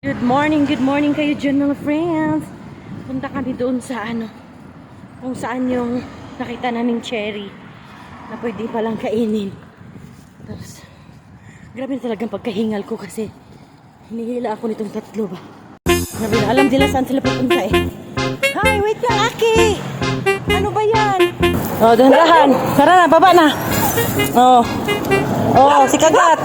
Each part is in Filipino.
Good morning kayo dyan mga friends. Punta kami doon sa kung saan yung nakita naming cherry na pwede palang kainin. Tapos, grabe na talagang pagkahingal ko kasi hinihila ako nitong tatlo ba. Grabe na, alam nila saan sila pupunta eh. Hi, wait lang Aki! Ano ba yan? Oh, dahan-dahan. Tara na, baba na. Oh, si Kagat.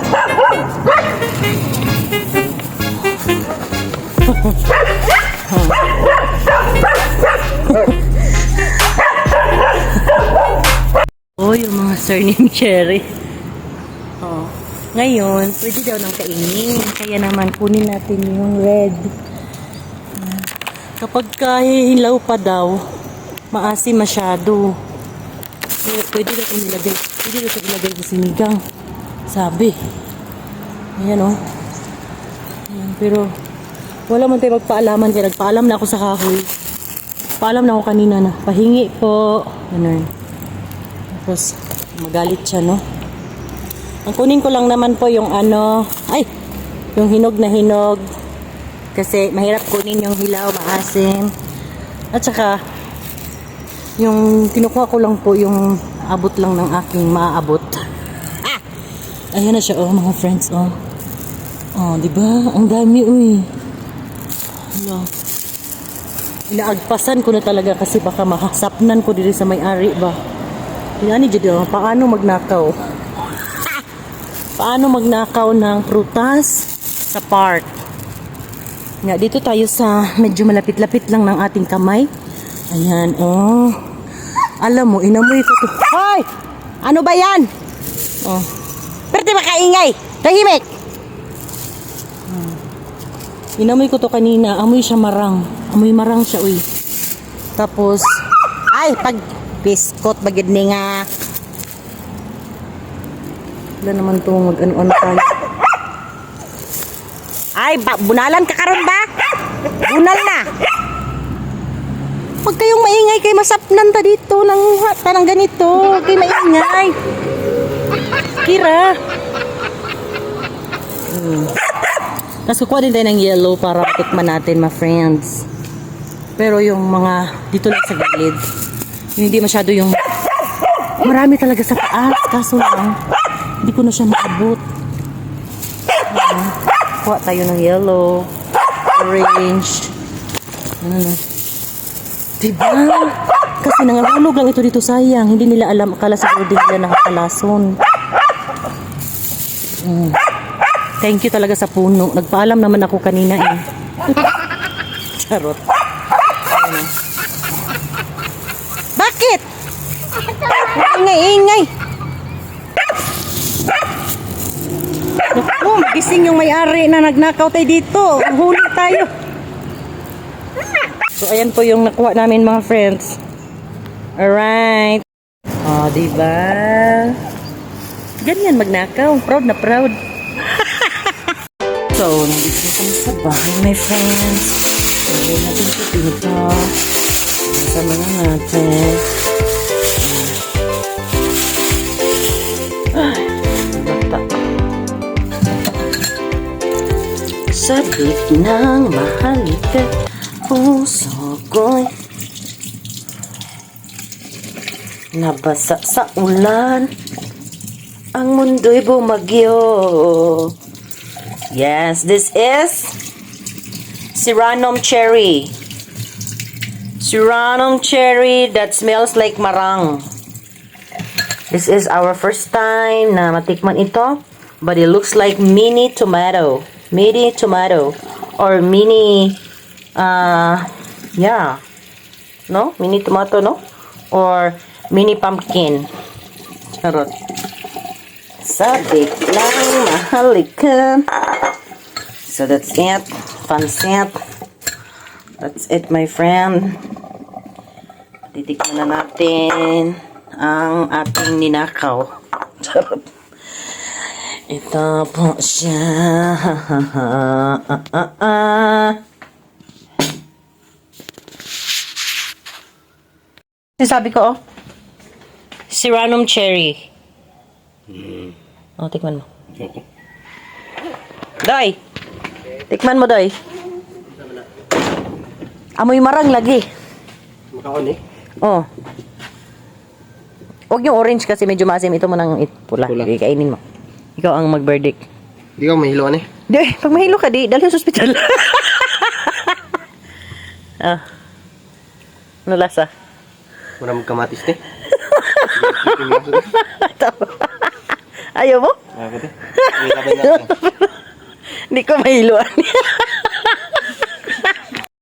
Oh, yung mga surname cherry. Oh, ngayon, pwede daw nang kainin. Kaya naman, kunin natin yung red. Kapag kahilaw pa daw, maasim masyado. Pwede daw ito nilagay. Pwede daw ito ilagay sa sinigang. Sabi. Ayan oh. Ayan, pero wala man tayo magpaalaman. Kaya nagpaalam na ako sa kahoy. Paalam na ako kanina na pahingi po. Ganun. Tapos magalit siya, no? Ang kunin ko lang naman po yung yung hinog na hinog. Kasi mahirap kunin yung hilaw, maasim. At saka yung kinukuha ko lang po yung abot lang ng aking maaabot. Ayan na siya, oh, mga friends, oh. Oh, di ba? Ang dami, uy. Hello. Inaagpasan ko na talaga kasi baka mahasapnan ko dito sa may-ari ba. Yan ni Jado, paano magnakaw? Paano magnakaw ng prutas sa park? Nga, dito tayo sa medyo malapit-lapit lang ng ating kamay. Ayan, oh. Alam mo, inamoy ko to. Hoy! Ano ba yan? Oh. Pero di ba kaingay? Tahimik! Inamoy ko to kanina. Amoy siya marang. Amoy marang siya, uy. Tapos, pag biskot, bagid ni nga. Wala naman to mag-ano-ano tayo. Bunalan ka karon ba? Bunal na. Huwag kayong maingay kay masapnan ta dito ng tanang ganito. Huwag kayong maingay. Kira. Tapos kukuha din tayo ng yellow para tikman natin, my friends. Pero yung mga dito lang sa gilid, hindi masyado yung marami talaga sa taas. Kaso lang, hindi ko na siya maabot. Kuha tayo ng yellow, orange. Diba? Kasi nangangulog lang ito dito, sayang. Hindi nila alam, akala siguro din nila nakakalason. Thank you talaga sa puno. Nagpaalam naman ako kanina eh. Charot. Bakit? Ingay-ingay. Naku, gising yung may-ari na nagnakaw tayo dito. Huli tayo. So, ayan po yung nakuha namin, mga friends. Alright. Oh, diba? Ganyan magnakaw. Proud na proud. So, nandito na kami sa bahay, my friends. Lagyan natin ito dito. Sama na natin. Bata. Sabik ng mahalikat puso ko'y nabasa sa ulan. Ang mundo'y bumagyo. Yes, this is Siranum cherry. Siranum cherry that smells like marang. This is our first time na matikman ito, but it looks like mini tomato. Mini tomato or mini no? Mini tomato, no? Or mini pumpkin. Charot. Sabik lang mahalikan. So that's it. Pansit. That's it, my friend. Titikman na natin ang ating ninakaw. Charot. Ito po siya. Sabi ko, Siranum cherry. Oh, tikman mo. Day! Tikman mo, Doy. Amoy marang lagi. Makaon eh. Oh. Huwag yung orange kasi medyo maasim. Ito mo ng pula. Pula. Kainin mo. Ikaw ang mag-verdict. Di ka mahiluan eh. Di, pag mahilo ka, di, dalhin sa ospital. Ah. Ano lasa? Mura magkamatis eh. Ayaw mo? Ako te. Hindi ka ba natin? Hindi ko mahiluan.